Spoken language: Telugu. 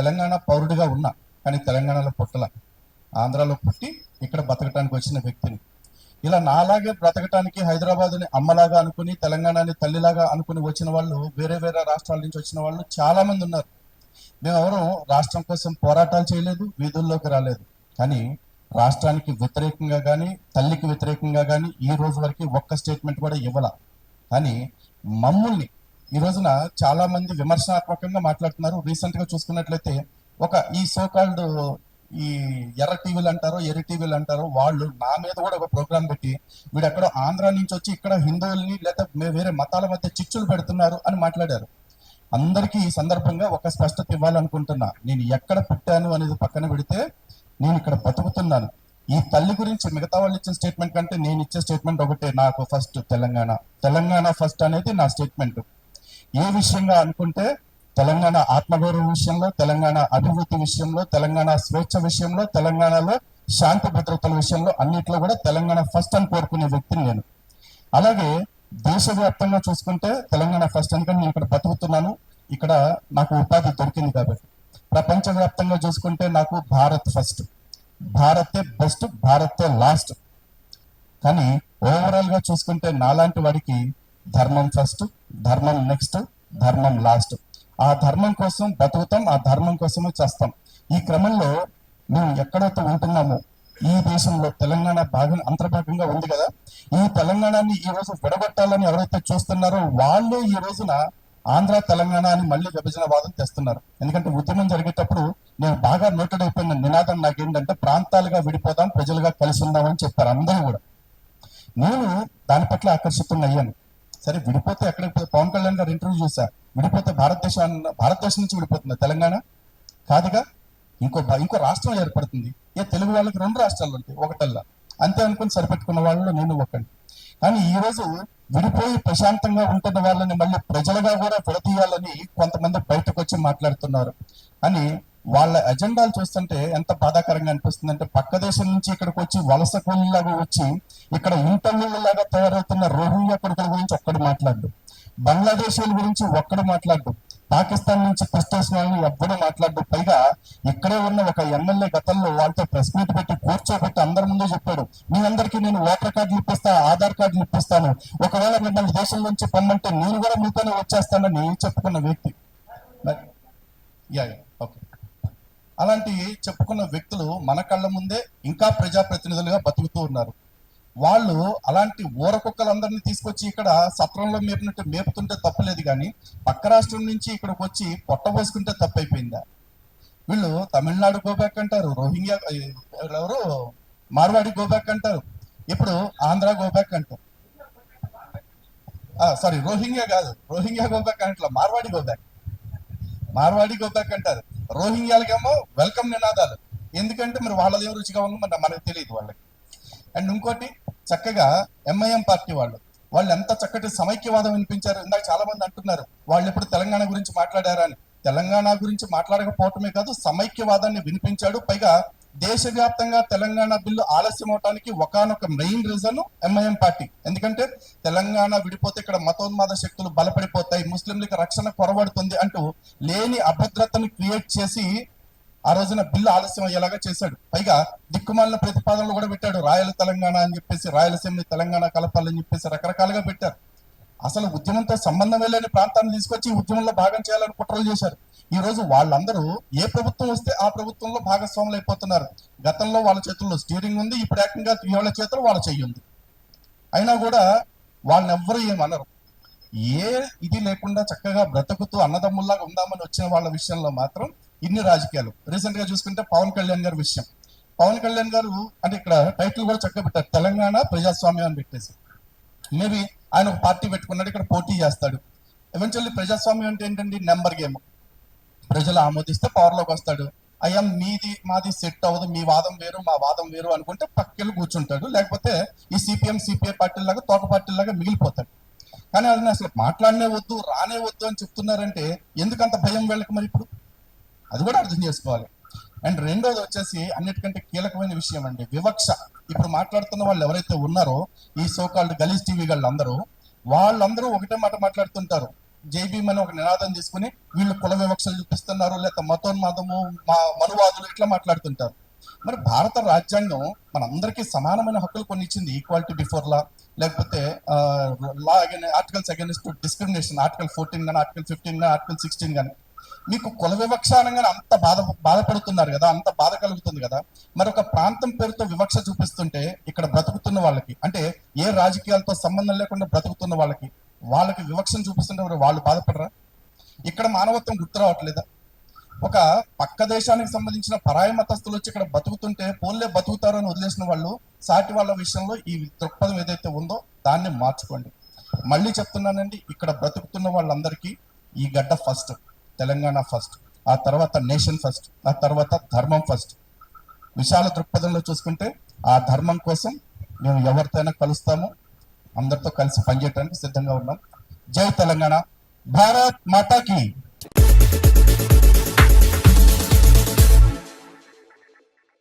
తెలంగాణ పౌరుడిగా ఉన్నా, కానీ తెలంగాణలో పుట్టల, ఆంధ్రాలో పుట్టి ఇక్కడ బతకటానికి వచ్చిన వ్యక్తిని. ఇలా నాలాగే బ్రతకటానికి హైదరాబాద్ని అమ్మలాగా అనుకుని, తెలంగాణని తల్లిలాగా అనుకుని వచ్చిన వాళ్ళు, వేరే వేరే రాష్ట్రాల నుంచి వచ్చిన వాళ్ళు చాలా మంది ఉన్నారు. మేమెవరూ రాష్ట్రం కోసం పోరాటాలు చేయలేదు, వీధుల్లోకి రాలేదు. కానీ రాష్ట్రానికి వ్యతిరేకంగా కానీ, తల్లికి వ్యతిరేకంగా కానీ ఈ రోజు వరకు ఒక్క స్టేట్మెంట్ కూడా ఇవ్వాల. కానీ మమ్మల్ని ఈ రోజున చాలా మంది విమర్శనాత్మకంగా మాట్లాడుతున్నారు. రీసెంట్ గా చూసుకున్నట్లయితే ఈ సోకాల్డ్ ఈ ఎర్ర టీవీలు అంటారో, ఎర్ర టీవీలు అంటారో, వాళ్ళు నా మీద కూడా ఒక ప్రోగ్రామ్ పెట్టి వీడు ఎక్కడో ఆంధ్ర నుంచి వచ్చి ఇక్కడ హిందువుల్ని లేదా వేరే మతాల మధ్య చిచ్చులు పెడుతున్నారు అని మాట్లాడారు. అందరికీ ఈ సందర్భంగా ఒక స్పష్టత ఇవ్వాలనుకుంటున్నా. నేను ఎక్కడ పుట్టాను అనేది పక్కన పెడితే, నేను ఇక్కడ బతుకుతున్నాను. ఈ తల్లి గురించి మిగతా వాళ్ళు ఇచ్చిన స్టేట్మెంట్ కంటే నేను ఇచ్చే స్టేట్మెంట్ ఒకటే, నాకు ఫస్ట్ తెలంగాణ ఫస్ట్ అనేది నా స్టేట్మెంట్. ఏ విషయంగా అనుకుంటే, తెలంగాణ ఆత్మగౌరవ విషయంలో, తెలంగాణ అభివృద్ధి విషయంలో, తెలంగాణ స్వేచ్ఛ విషయంలో, తెలంగాణలో శాంతి భద్రతల విషయంలో అన్నిట్లో కూడా తెలంగాణ ఫస్ట్ అని కోరుకునే వ్యక్తిని నేను. అలాగే దేశవ్యాప్తంగా చూసుకుంటే తెలంగాణ ఫస్ట్, ఎందుకంటే నేను ఇక్కడ బతుకుతున్నాను, ఇక్కడ నాకు ఉపాధి దొరికింది కాబట్టి. ప్రపంచవ్యాప్తంగా చూసుకుంటే నాకు భారత్ ఫస్ట్, భారతే బెస్ట్, భారతే లాస్ట్. కానీ ఓవరాల్ గా చూసుకుంటే నాలాంటి వాడికి ధర్మం ఫస్ట్, ధర్మం నెక్స్ట్, ధర్మం లాస్ట్. ఆ ధర్మం కోసం బతుకుతాం, ఆ ధర్మం కోసమే చేస్తాం. ఈ క్రమంలో మేము ఎక్కడైతే ఉంటున్నామో ఈ దేశంలో తెలంగాణ అంతర్భాగంగా ఉంది కదా. ఈ తెలంగాణని ఈ రోజు విడగొట్టాలని ఎవరైతే చూస్తున్నారో వాళ్ళు ఈ రోజున ఆంధ్ర తెలంగాణ అని మళ్ళీ విభజనవాదం తెస్తున్నారు. ఎందుకంటే ఉద్యమం జరిగేటప్పుడు నేను బాగా నోటెడ్ అయిపోయిన నినాదం నాకేంటంటే, ప్రాంతాలుగా విడిపోదాం, ప్రజలుగా కలిసి ఉందామని చెప్పారు అందరూ కూడా. నేను దాని పట్ల ఆకర్షితున్నయ్యాను. సరే విడిపోతే ఎక్కడికి, పవన్ కళ్యాణ్ గారు ఇంటర్వ్యూ చూసా, విడిపోతే భారతదేశం నుంచి విడిపోతుంది తెలంగాణ కాదుగా, ఇంకో రాష్ట్రం ఏర్పడుతుంది. తెలుగు వాళ్ళకి 2 రాష్ట్రాలు ఉంటాయి, ఒకటల్లా అంతే అనుకుని సరిపెట్టుకున్న వాళ్ళలో నేను ఒకటి. కానీ ఈ రోజు విడిపోయి ప్రశాంతంగా ఉంటున్న వాళ్ళని మళ్ళీ ప్రజలుగా కూడా విడదీయాలని కొంతమంది బయటకు వచ్చి మాట్లాడుతున్నారు. అని వాళ్ళ ఎజెండాలు చూస్తుంటే ఎంత బాధాకరంగా అనిపిస్తుందంటే, పక్క దేశం నుంచి ఇక్కడికి వచ్చి వలస కూలీలాగా వచ్చి ఇక్కడ ఇంటర్వ్యూలాగా తయారవుతున్న రోహింగ్యా కొడుకుల గురించి ఒక్కడు మాట్లాడు, బంగ్లాదేశీల గురించి ఒక్కడు మాట్లాడు, పాకిస్తాన్ నుంచి క్రిస్టియన్స్ వాళ్ళని ఎవ్వడూ మాట్లాడు. పైగా ఇక్కడే ఉన్న ఒక ఎమ్మెల్యే గతంలో వాళ్ళతో ప్రెస్ మీట్ పెట్టి కూర్చోబెట్టి అందరి ముందు చెప్పాడు, మీ అందరికీ నేను ఓటర్ కార్డులు ఇప్పిస్తా, ఆధార్ కార్డులు ఇప్పిస్తాను, ఒకవేళ మిమ్మల్ని దేశం నుంచి పొమ్మంటే నేను కూడా మీతోనే వచ్చేస్తానని చెప్పుకున్న వ్యక్తి. ఓకే, అలాంటి చెప్పుకున్న వ్యక్తులు మన కళ్ళ ముందే ఇంకా ప్రజాప్రతినిధులుగా బతుకుతూ ఉన్నారు. వాళ్ళు అలాంటి ఊరకుక్కలందరినీ తీసుకొచ్చి ఇక్కడ సత్రంలో మేపినట్టు మేపుతుంటే తప్పలేదు, కానీ పక్క రాష్ట్రం నుంచి ఇక్కడికి వచ్చి పొట్టబోసుకుంటే తప్పైపోయిందా? వీళ్ళు తమిళనాడు గోబ్యాక్ అంటారు, రోహింగ్యా ఎవరు మార్వాడి గోబ్యాక్ అంటారు, ఇప్పుడు ఆంధ్ర గోబ్యాక్ అంటారు. సారీ, రోహింగ్యా కాదు, రోహింగ్యా గోబ్యాక్ అంటారు, మార్వాడి గోబ్యాక్ అంటారు. రోహింగ్యాలకేమో వెల్కమ్ నినాదాలు. ఎందుకంటే మరి వాళ్ళది ఏం రుచిగా ఉందో మనకు తెలియదు వాళ్ళకి. అండ్ ఇంకోటి, చక్కగా ఎంఐఎం పార్టీ వాళ్ళు ఎంత చక్కటి సమైక్యవాదం వినిపించారు. ఇందాక చాలా మంది అంటున్నారు వాళ్ళు ఎప్పుడు తెలంగాణ గురించి మాట్లాడారా అని. తెలంగాణ గురించి మాట్లాడకపోవటమే కాదు, సమైక్యవాదాన్ని వినిపించాడు. పైగా దేశవ్యాప్తంగా తెలంగాణ బిల్లు ఆలస్యం అవడానికి ఒకానొక మెయిన్ రీజన్ ఎంఐఎం పార్టీ. ఎందుకంటే తెలంగాణ విడిపోతే ఇక్కడ మతోన్మాద శక్తులు బలపడిపోతాయి, ముస్లింలకు రక్షణ కొరబడుతుంది అంటూ లేని అభద్రతను క్రియేట్ చేసి ఆ రోజున బిల్లు ఆలస్యం అయ్యేలాగా చేశాడు. పైగా దిక్కుమాలిన ప్రతిపాదనలు కూడా పెట్టాడు, రాయల తెలంగాణ అని చెప్పేసి, రాయలసీమని తెలంగాణ కలపాలని చెప్పేసి రకరకాలుగా పెట్టారు. అసలు ఉద్యమంతో సంబంధమే లేని ప్రాంతాన్ని తీసుకొచ్చి ఉద్యమంలో భాగం చేయాలని కుట్రలు చేశారు. ఈ రోజు వాళ్ళందరూ ఏ ప్రభుత్వం వస్తే ఆ ప్రభుత్వంలో భాగస్వాములు అయిపోతున్నారు. గతంలో వాళ్ళ చేతుల్లో స్టీరింగ్ ఉంది, ఇప్పుడు ఏకంగా వాళ్ళ చేతుల్లో వాళ్ళ చెయ్యి ఉంది. అయినా కూడా వాళ్ళని ఎవ్వరూ ఏమనరు. ఏ ఇది లేకుండా చక్కగా బ్రతుకుతూ అన్నదమ్ముల్లాగా ఉందామని వచ్చిన వాళ్ళ విషయంలో మాత్రం ఇన్ని రాజకీయాలు. రీసెంట్ గా చూసుకుంటే పవన్ కళ్యాణ్ గారి విషయం. పవన్ కళ్యాణ్ గారు అంటే ఇక్కడ టైటిల్ కూడా చక్కగా పెట్టారు, తెలంగాణ ప్రజాస్వామ్యం అని పెట్టేసి. మేబీ ఆయన ఒక పార్టీ పెట్టుకున్నాడు, ఇక్కడ పోటీ చేస్తాడు. ఎవెన్చువల్లీ ప్రజాస్వామ్యం అంటే ఏంటండి, నెంబర్ గేమ్. ప్రజలు ఆమోదిస్తే పవర్లోకి వస్తాడు. అయ్యా మాది సెట్ అవ్వదు, మీ వాదం వేరు మా వాదం వేరు అనుకుంటే పక్కకెళ్ళి కూర్చుంటాడు. లేకపోతే ఈ సిపిఐ పార్టీలాగా తోక పార్టీలాగా మిగిలిపోతాడు. కానీ అది అసలు మాట్లాడనే వద్దు, రానే వద్దు అని చెప్తున్నారంటే ఎందుకంత భయం వీళ్ళకి మరి ఇప్పుడు? అది కూడా అర్థం చేసుకోవాలి. అండ్ రెండోది వచ్చేసి అన్నిటికంటే కీలకమైన విషయం అండి, వివక్ష. ఇప్పుడు మాట్లాడుతున్న వాళ్ళు ఎవరైతే ఉన్నారో ఈ సోకాల్డ్ గలీజ్ టీవీ వాళ్ళందరూ ఒకటే మాట మాట్లాడుతుంటారు, జై భీమ్ అని ఒక నినాదం తీసుకుని వీళ్ళు కుల వివక్షలు చూపిస్తున్నారు, లేకపోతే మతోన్మాదము, మనువాదులు ఇట్లా మాట్లాడుతుంటారు. మరి భారత రాజ్యాంగం మనందరికీ సమానమైన హక్కులు కొన్ని ఇచ్చింది, ఈక్వాలిటీ బిఫోర్ లా, లేకపోతే లా ఆర్టికల్స్ అగైన్స్ డిస్క్రిమినేషన్, ఆర్టికల్ 14 కానీ, ఆర్టికల్ 15 కానీ, ఆర్టికల్ 16 కానీ. మీకు కుల వివక్ష అనగానే అంత బాధపడుతున్నారు కదా, అంత బాధ కలుగుతుంది కదా. మరి ఒక ప్రాంతం పేరుతో వివక్ష చూపిస్తుంటే ఇక్కడ బ్రతుకుతున్న వాళ్ళకి, అంటే ఏ రాజకీయాలతో సంబంధం లేకుండా బ్రతుకుతున్న వాళ్ళకి వివక్షను చూపిస్తుంటే మరి వాళ్ళు బాధపడరా? ఇక్కడ మానవత్వం గుర్తు రావట్లేదా? ఒక పక్క దేశానికి సంబంధించిన పరాయి మతస్థులు వచ్చి ఇక్కడ బతుకుతుంటే పోల్లే బతుకుతారు అని వదిలేసిన వాళ్ళు, సాటి వాళ్ళ విషయంలో ఈ దృక్పథం ఏదైతే ఉందో దాన్ని మార్చుకోండి. మళ్ళీ చెప్తున్నానండి, ఇక్కడ బ్రతుకుతున్న వాళ్ళందరికీ ఈ గడ్డ ఫస్ట్, తెలంగాణ ఫస్ట్, ఆ తర్వాత నేషన్ ఫస్ట్, ఆ తర్వాత ధర్మం ఫస్ట్. విశాల దృక్పథంలో చూసుకుంటే ఆ ధర్మం కోసం మేము ఎవరితోనైనా కలుస్తాము, అందరితో కలిసి పనిచేయడానికి సిద్ధంగా ఉన్నాం. జై తెలంగాణ, భారత్ మాతాకి.